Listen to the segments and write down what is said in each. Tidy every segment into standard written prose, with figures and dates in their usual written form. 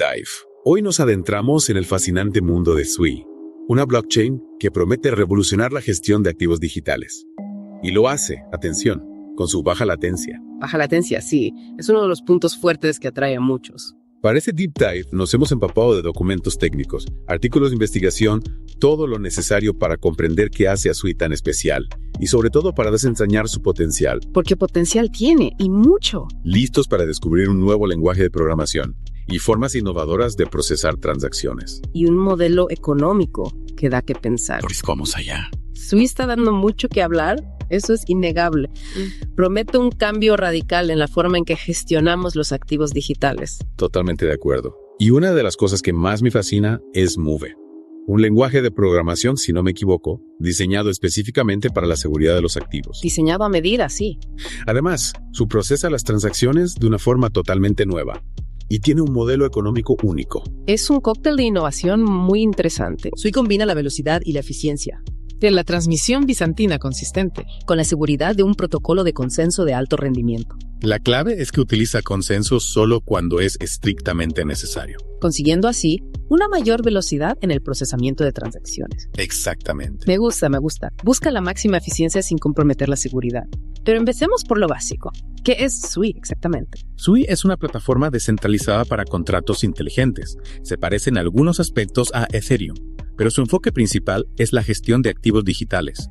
Dive. Hoy nos adentramos en el fascinante mundo de Sui, una blockchain que promete revolucionar la gestión de activos digitales. Y lo hace, atención, con su baja latencia. Baja latencia, sí. Es uno de los puntos fuertes que atrae a muchos. Para este Deep Dive nos hemos empapado de documentos técnicos, artículos de investigación, todo lo necesario para comprender qué hace a Sui tan especial y sobre todo para desentrañar su potencial. Porque potencial tiene, y mucho. Listos para descubrir un nuevo lenguaje de programación y formas innovadoras de procesar transacciones. Y un modelo económico que da que pensar. Pues vamos allá. Sui está dando mucho que hablar. Eso es innegable. Promete un cambio radical en la forma en que gestionamos los activos digitales. Totalmente de acuerdo. Y una de las cosas que más me fascina es Move, un lenguaje de programación, si no me equivoco, diseñado específicamente para la seguridad de los activos. Diseñado a medida, sí. Además, su procesa las transacciones de una forma totalmente nueva y tiene un modelo económico único. Es un cóctel de innovación muy interesante. Sui combina la velocidad y la eficiencia de la transmisión bizantina consistente, con la seguridad de un protocolo de consenso de alto rendimiento. La clave es que utiliza consenso solo cuando es estrictamente necesario, consiguiendo así una mayor velocidad en el procesamiento de transacciones. Exactamente. Me gusta. Busca la máxima eficiencia sin comprometer la seguridad. Pero empecemos por lo básico. ¿Qué es Sui exactamente? Sui es una plataforma descentralizada para contratos inteligentes. Se parece en algunos aspectos a Ethereum, pero su enfoque principal es la gestión de activos digitales.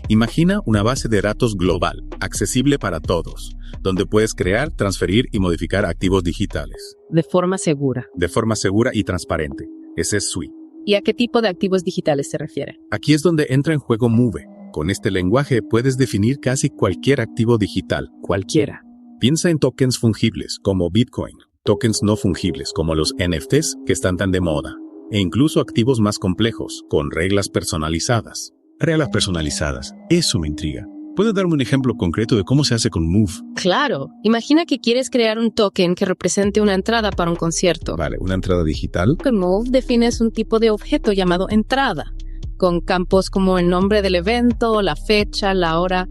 Imagina una base de datos global, accesible para todos, donde puedes crear, transferir y modificar activos digitales. De forma segura. De forma segura y transparente. Ese es Sui. ¿Y a qué tipo de activos digitales se refiere? Aquí es donde entra en juego Move. Con este lenguaje puedes definir casi cualquier activo digital. Cualquiera. Piensa en tokens fungibles como Bitcoin, tokens no fungibles como los NFTs que están tan de moda, e incluso activos más complejos, con reglas personalizadas. Reglas personalizadas, eso me intriga. ¿Puedes darme un ejemplo concreto de cómo se hace con Move? Claro. Imagina que quieres crear un token que represente una entrada para un concierto. Vale, ¿una entrada digital? Con Move defines un tipo de objeto llamado entrada, con campos como el nombre del evento, la fecha, la hora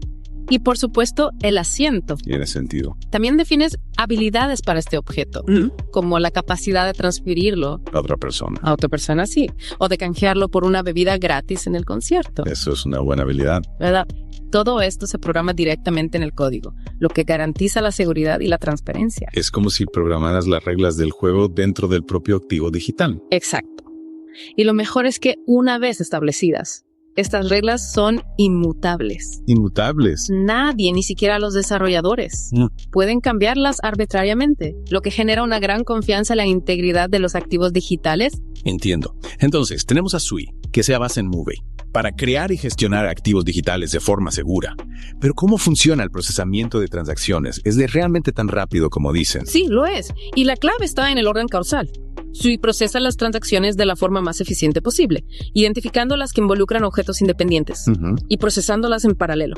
y, por supuesto, el asiento. Tiene sentido. También defines habilidades para este objeto, como la capacidad de transferirlo A otra persona. a otra persona, sí, o de canjearlo por una bebida gratis en el concierto. Eso es una buena habilidad. ¿Verdad? Todo esto se programa directamente en el código, lo que garantiza la seguridad y la transparencia. Es como si programaras las reglas del juego dentro del propio activo digital. Exacto. Y lo mejor es que una vez establecidas, estas reglas son inmutables. Inmutables. Nadie, ni siquiera los desarrolladores, pueden cambiarlas arbitrariamente, lo que genera una gran confianza en la integridad de los activos digitales. Entiendo. Entonces, tenemos a Sui, que se basa en Move, para crear y gestionar activos digitales de forma segura. Pero ¿cómo funciona el procesamiento de transacciones? ¿Es realmente tan rápido como dicen? Sí, lo es. Y la clave está en el orden causal. Sui procesa las transacciones de la forma más eficiente posible, identificando las que involucran objetos independientes y procesándolas en paralelo,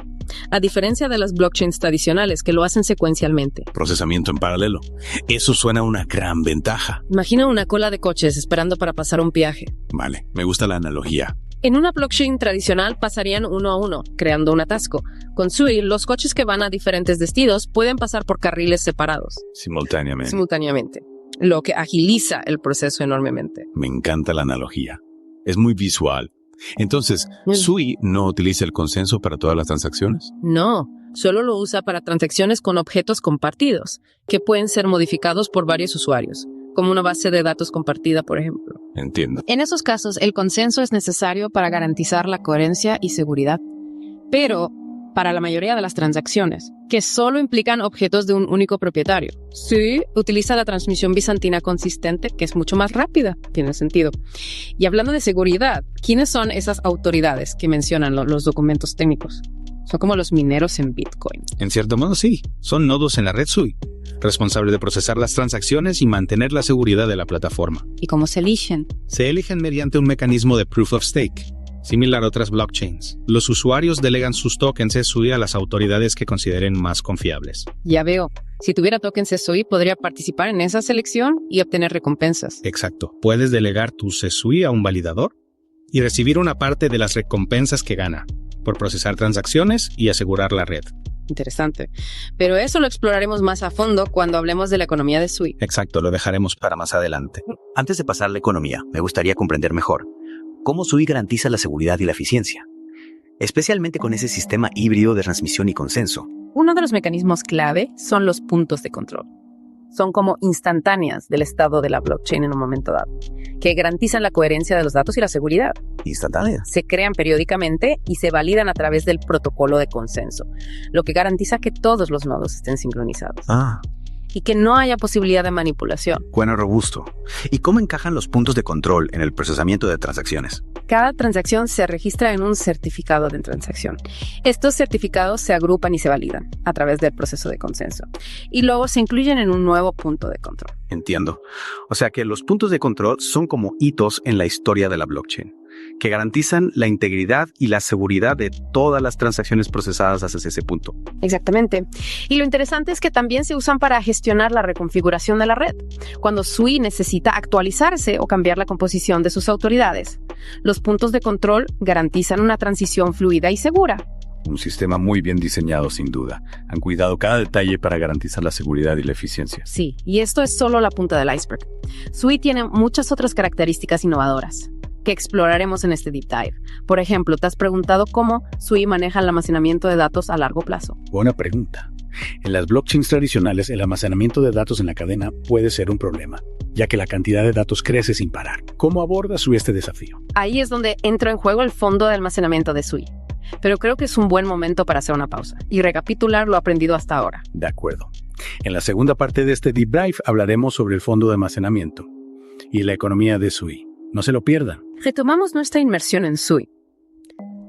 a diferencia de las blockchains tradicionales que lo hacen secuencialmente. Procesamiento en paralelo. Eso suena a una gran ventaja. Imagina una cola de coches esperando para pasar un peaje. Vale, me gusta la analogía. En una blockchain tradicional pasarían uno a uno, creando un atasco. Con Sui, los coches que van a diferentes destinos pueden pasar por carriles separados. Simultáneamente. Lo que agiliza el proceso enormemente. Me encanta la analogía. Es muy visual. Entonces, ¿Sui no utiliza el consenso para todas las transacciones? No, solo lo usa para transacciones con objetos compartidos, que pueden ser modificados por varios usuarios, como una base de datos compartida, por ejemplo. Entiendo. En esos casos, el consenso es necesario para garantizar la coherencia y seguridad. Pero para la mayoría de las transacciones, que solo implican objetos de un único propietario, Sui utiliza la transmisión bizantina consistente, que es mucho más rápida. Tiene sentido. Y hablando de seguridad, ¿quiénes son esas autoridades que mencionan los documentos técnicos? Son como los mineros en Bitcoin. En cierto modo, sí. Son nodos en la red Sui, responsables de procesar las transacciones y mantener la seguridad de la plataforma. ¿Y cómo se eligen? Se eligen mediante un mecanismo de Proof of Stake, similar a otras blockchains. Los usuarios delegan sus tokens Sui a las autoridades que consideren más confiables. Ya veo. Si tuviera tokens Sui, podría participar en esa selección y obtener recompensas. Exacto. Puedes delegar tu Sui a un validador y recibir una parte de las recompensas que gana por procesar transacciones y asegurar la red. Interesante. Pero eso lo exploraremos más a fondo cuando hablemos de la economía de SUI. Exacto, lo dejaremos para más adelante. Antes de pasar a la economía, me gustaría comprender mejor cómo SUI garantiza la seguridad y la eficiencia, especialmente con ese sistema híbrido de transmisión y consenso. Uno de los mecanismos clave son los puntos de control. Son como instantáneas del estado de la blockchain en un momento dado, que garantizan la coherencia de los datos y la seguridad. ¿Instantáneas? Se crean periódicamente y se validan a través del protocolo de consenso, lo que garantiza que todos los nodos estén sincronizados. Y que no haya posibilidad de manipulación. Bueno, robusto. ¿Y cómo encajan los puntos de control en el procesamiento de transacciones? Cada transacción se registra en un certificado de transacción. Estos certificados se agrupan y se validan a través del proceso de consenso. Y luego se incluyen en un nuevo punto de control. Entiendo. O sea que los puntos de control son como hitos en la historia de la blockchain, que garantizan la integridad y la seguridad de todas las transacciones procesadas hasta ese punto. Exactamente. Y lo interesante es que también se usan para gestionar la reconfiguración de la red, cuando SUI necesita actualizarse o cambiar la composición de sus autoridades. Los puntos de control garantizan una transición fluida y segura. Un sistema muy bien diseñado, sin duda. Han cuidado cada detalle para garantizar la seguridad y la eficiencia. Sí, y esto es solo la punta del iceberg. SUI tiene muchas otras características innovadoras que exploraremos en este deep dive. Por ejemplo, ¿te has preguntado cómo SUI maneja el almacenamiento de datos a largo plazo? Buena pregunta. En las blockchains tradicionales, el almacenamiento de datos en la cadena puede ser un problema, ya que la cantidad de datos crece sin parar. ¿Cómo aborda SUI este desafío? Ahí es donde entra en juego el fondo de almacenamiento de SUI. Pero creo que es un buen momento para hacer una pausa y recapitular lo aprendido hasta ahora. De acuerdo. En la segunda parte de este deep dive hablaremos sobre el fondo de almacenamiento y la economía de SUI. No se lo pierdan. Retomamos nuestra inmersión en SUI.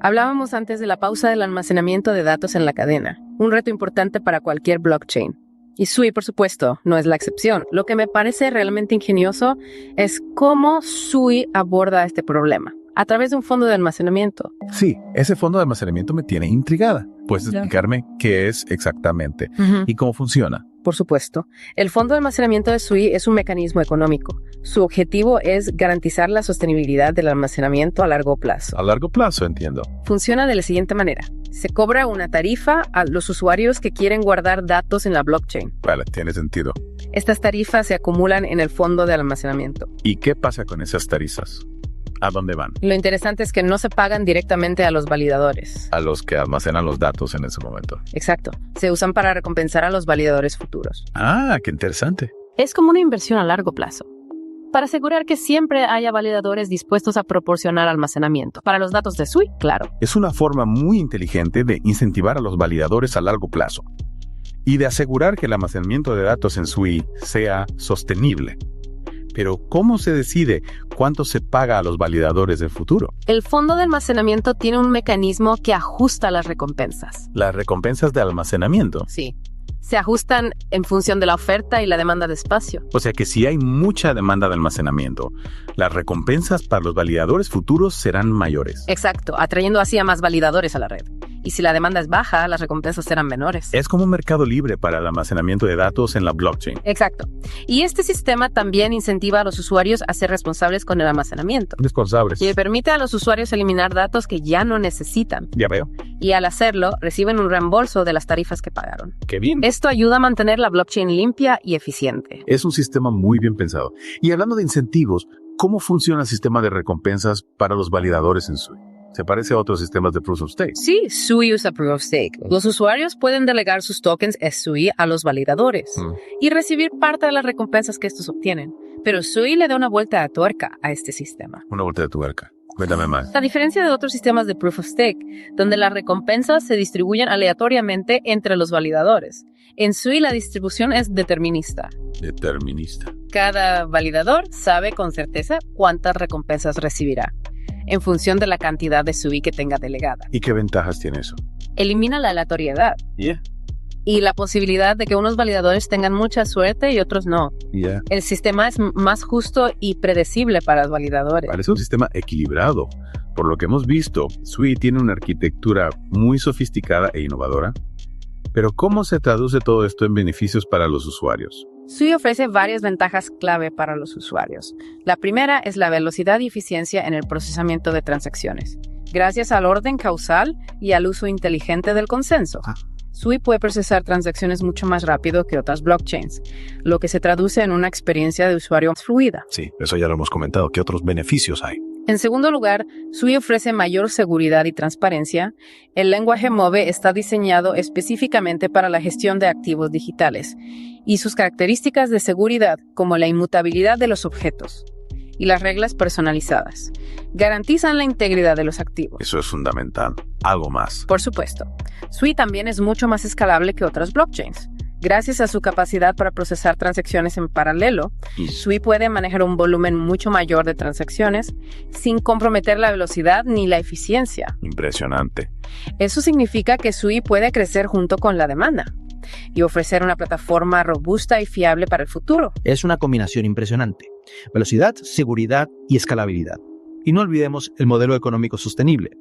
Hablábamos antes de la pausa del almacenamiento de datos en la cadena, un reto importante para cualquier blockchain. Y SUI, por supuesto, no es la excepción. Lo que me parece realmente ingenioso es cómo SUI aborda este problema, a través de un fondo de almacenamiento. Sí, ese fondo de almacenamiento me tiene intrigada. ¿Puedes explicarme qué es exactamente y cómo funciona? Por supuesto. El fondo de almacenamiento de SUI es un mecanismo económico. Su objetivo es garantizar la sostenibilidad del almacenamiento a largo plazo. A largo plazo, entiendo. Funciona de la siguiente manera. Se cobra una tarifa a los usuarios que quieren guardar datos en la blockchain. Vale, tiene sentido. Estas tarifas se acumulan en el fondo de almacenamiento. ¿Y qué pasa con esas tarifas? ¿A dónde van? Lo interesante es que no se pagan directamente a los validadores. A los que almacenan los datos en ese momento. Exacto. Se usan para recompensar a los validadores futuros. Ah, qué interesante. Es como una inversión a largo plazo, para asegurar que siempre haya validadores dispuestos a proporcionar almacenamiento. Para los datos de SUI, claro. Es una forma muy inteligente de incentivar a los validadores a largo plazo y de asegurar que el almacenamiento de datos en SUI sea sostenible. Pero, ¿cómo se decide cuánto se paga a los validadores del futuro? El fondo de almacenamiento tiene un mecanismo que ajusta las recompensas. ¿Las recompensas de almacenamiento? Sí. Se ajustan en función de la oferta y la demanda de espacio. O sea que si hay mucha demanda de almacenamiento, las recompensas para los validadores futuros serán mayores. Exacto, atrayendo así a más validadores a la red. Y si la demanda es baja, las recompensas serán menores. Es como un mercado libre para el almacenamiento de datos en la blockchain. Exacto. Y este sistema también incentiva a los usuarios a ser responsables con el almacenamiento. Responsables. Y permite a los usuarios eliminar datos que ya no necesitan. Ya veo. Y al hacerlo, reciben un reembolso de las tarifas que pagaron. ¡Qué bien! Esto ayuda a mantener la blockchain limpia y eficiente. Es un sistema muy bien pensado. Y hablando de incentivos, ¿cómo funciona el sistema de recompensas para los validadores en SUI? ¿Se parece a otros sistemas de Proof of Stake? Sí, SUI usa Proof of Stake. Los usuarios pueden delegar sus tokens SUI a los validadores y recibir parte de las recompensas que estos obtienen. Pero SUI le da una vuelta de tuerca a este sistema. Una vuelta de tuerca. Cuéntame más. A diferencia de otros sistemas de Proof of Stake, donde las recompensas se distribuyen aleatoriamente entre los validadores, en SUI la distribución es determinista. Determinista. Cada validador sabe con certeza cuántas recompensas recibirá, en función de la cantidad de SUI que tenga delegada. ¿Y qué ventajas tiene eso? Elimina la aleatoriedad. Y la posibilidad de que unos validadores tengan mucha suerte y otros no. El sistema es más justo y predecible para los validadores. Parece un sistema equilibrado. Por lo que hemos visto, SUI tiene una arquitectura muy sofisticada e innovadora. Pero ¿cómo se traduce todo esto en beneficios para los usuarios? SUI ofrece varias ventajas clave para los usuarios. La primera es la velocidad y eficiencia en el procesamiento de transacciones, gracias al orden causal y al uso inteligente del consenso. Sui puede procesar transacciones mucho más rápido que otras blockchains, lo que se traduce en una experiencia de usuario más fluida. Sí, eso ya lo hemos comentado. ¿Qué otros beneficios hay? En segundo lugar, Sui ofrece mayor seguridad y transparencia. El lenguaje Move está diseñado específicamente para la gestión de activos digitales y sus características de seguridad, como la inmutabilidad de los objetos y las reglas personalizadas, garantizan la integridad de los activos. Eso es fundamental. Algo más. Por supuesto, Sui también es mucho más escalable que otras blockchains. Gracias a su capacidad para procesar transacciones en paralelo, Sui puede manejar un volumen mucho mayor de transacciones sin comprometer la velocidad ni la eficiencia. Impresionante. Eso significa que Sui puede crecer junto con la demanda y ofrecer una plataforma robusta y fiable para el futuro. Es una combinación impresionante. Velocidad, seguridad y escalabilidad. Y no olvidemos el modelo económico sostenible,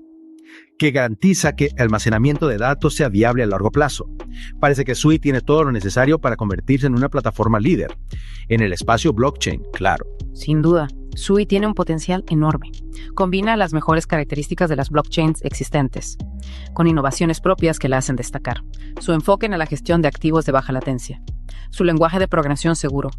que garantiza que el almacenamiento de datos sea viable a largo plazo. Parece que Sui tiene todo lo necesario para convertirse en una plataforma líder en el espacio blockchain, claro. Sin duda, Sui tiene un potencial enorme. Combina las mejores características de las blockchains existentes, con innovaciones propias que la hacen destacar. Su enfoque en la gestión de activos de baja latencia, su lenguaje de programación seguro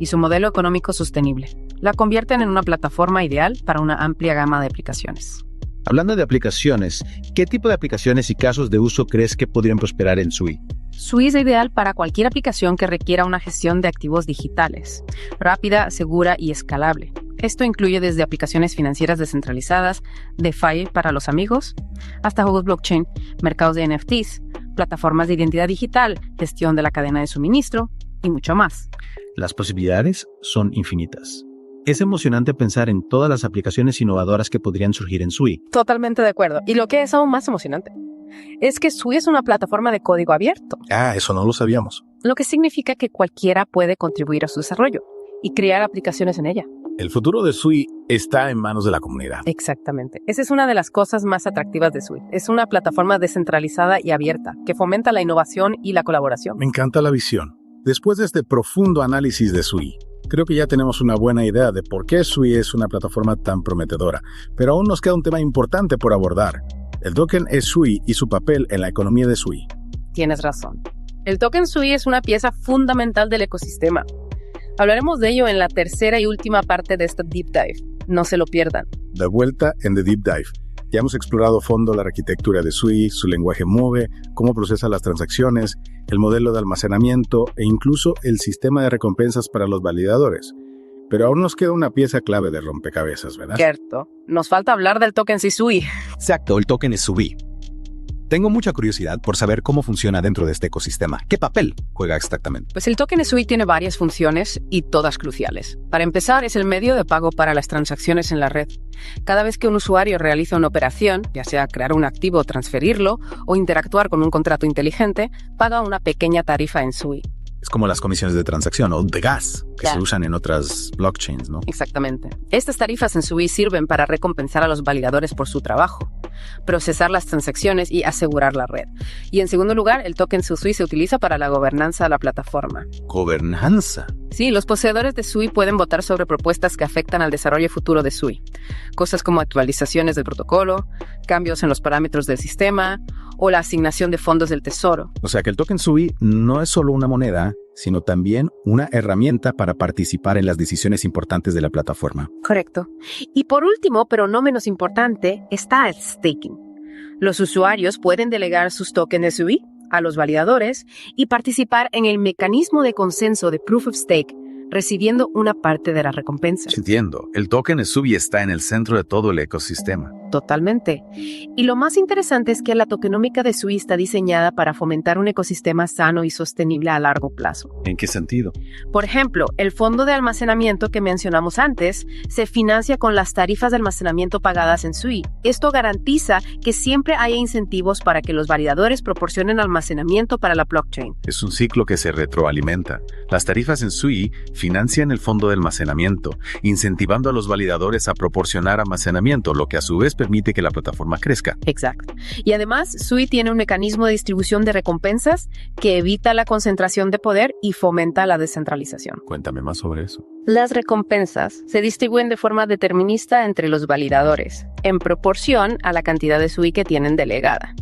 y su modelo económico sostenible la convierten en una plataforma ideal para una amplia gama de aplicaciones. Hablando de aplicaciones, ¿qué tipo de aplicaciones y casos de uso crees que podrían prosperar en Sui? Sui es ideal para cualquier aplicación que requiera una gestión de activos digitales, rápida, segura y escalable. Esto incluye desde aplicaciones financieras descentralizadas, DeFi para los amigos, hasta juegos blockchain, mercados de NFTs, plataformas de identidad digital, gestión de la cadena de suministro y mucho más. Las posibilidades son infinitas. Es emocionante pensar en todas las aplicaciones innovadoras que podrían surgir en Sui. Totalmente de acuerdo. Y lo que es aún más emocionante es que Sui es una plataforma de código abierto. Eso no lo sabíamos. Lo que significa que cualquiera puede contribuir a su desarrollo y crear aplicaciones en ella. El futuro de Sui está en manos de la comunidad. Exactamente. Esa es una de las cosas más atractivas de Sui. Es una plataforma descentralizada y abierta que fomenta la innovación y la colaboración. Me encanta la visión. Después de este profundo análisis de Sui, creo que ya tenemos una buena idea de por qué Sui es una plataforma tan prometedora. Pero aún nos queda un tema importante por abordar. El token Sui y su papel en la economía de Sui. Tienes razón. El token Sui es una pieza fundamental del ecosistema. Hablaremos de ello en la tercera y última parte de esta Deep Dive. No se lo pierdan. De vuelta en The Deep Dive. Ya hemos explorado a fondo la arquitectura de Sui, su lenguaje Move, cómo procesa las transacciones, el modelo de almacenamiento e incluso el sistema de recompensas para los validadores. Pero aún nos queda una pieza clave de rompecabezas, ¿verdad? Cierto. Nos falta hablar del token Sui. Exacto, el token es Sui. Tengo mucha curiosidad por saber cómo funciona dentro de este ecosistema. ¿Qué papel juega exactamente? Pues el token Sui tiene varias funciones y todas cruciales. Para empezar, es el medio de pago para las transacciones en la red. Cada vez que un usuario realiza una operación, ya sea crear un activo, transferirlo o interactuar con un contrato inteligente, paga una pequeña tarifa en Sui. Es como las comisiones de transacción o de gas que Claro. se usan en otras blockchains, ¿no? Exactamente. Estas tarifas en Sui sirven para recompensar a los validadores por su trabajo, procesar las transacciones y asegurar la red. Y en segundo lugar, el token Sui se utiliza para la gobernanza de la plataforma. Gobernanza. Sí, los poseedores de Sui pueden votar sobre propuestas que afectan al desarrollo futuro de Sui. Cosas como actualizaciones del protocolo, cambios en los parámetros del sistema o la asignación de fondos del tesoro. O sea que el token Sui no es solo una moneda, sino también una herramienta para participar en las decisiones importantes de la plataforma. Correcto. Y por último, pero no menos importante, está el staking. Los usuarios pueden delegar sus tokens Sui a los validadores y participar en el mecanismo de consenso de Proof of Stake, recibiendo una parte de la recompensa. Entiendo. El token Sui está en el centro de todo el ecosistema. Totalmente. Y lo más interesante es que la tokenómica de Sui está diseñada para fomentar un ecosistema sano y sostenible a largo plazo. ¿En qué sentido? Por ejemplo, el fondo de almacenamiento que mencionamos antes se financia con las tarifas de almacenamiento pagadas en Sui. Esto garantiza que siempre haya incentivos para que los validadores proporcionen almacenamiento para la blockchain. Es un ciclo que se retroalimenta. Las tarifas en Sui financian el fondo de almacenamiento, incentivando a los validadores a proporcionar almacenamiento, lo que a su vez permite que la plataforma crezca. Exacto. Y además, Sui tiene un mecanismo de distribución de recompensas que evita la concentración de poder y fomenta la descentralización. Cuéntame más sobre eso. Las recompensas se distribuyen de forma determinista entre los validadores, en proporción a la cantidad de Sui que tienen delegada.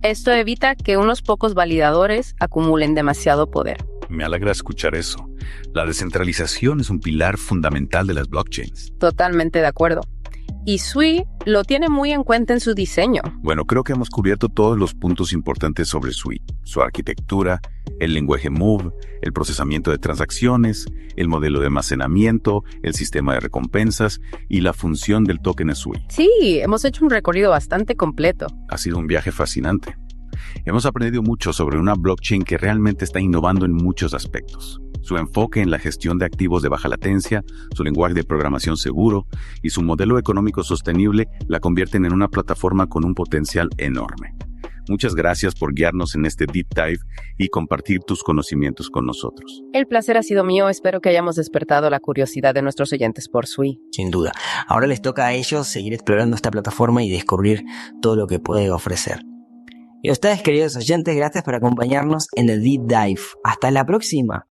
Esto evita que unos pocos validadores acumulen demasiado poder. Me alegra escuchar eso. La descentralización es un pilar fundamental de las blockchains. Totalmente de acuerdo. Y Sui lo tiene muy en cuenta en su diseño. Bueno, creo que hemos cubierto todos los puntos importantes sobre Sui, su arquitectura, el lenguaje Move, el procesamiento de transacciones, el modelo de almacenamiento, el sistema de recompensas y la función del token Sui. Sí, hemos hecho un recorrido bastante completo. Ha sido un viaje fascinante. Hemos aprendido mucho sobre una blockchain que realmente está innovando en muchos aspectos. Su enfoque en la gestión de activos de baja latencia, su lenguaje de programación seguro y su modelo económico sostenible la convierten en una plataforma con un potencial enorme. Muchas gracias por guiarnos en este deep dive y compartir tus conocimientos con nosotros. El placer ha sido mío. Espero que hayamos despertado la curiosidad de nuestros oyentes por Sui. Sin duda. Ahora les toca a ellos seguir explorando esta plataforma y descubrir todo lo que puede ofrecer. Y a ustedes, queridos oyentes, gracias por acompañarnos en el Deep Dive. Hasta la próxima.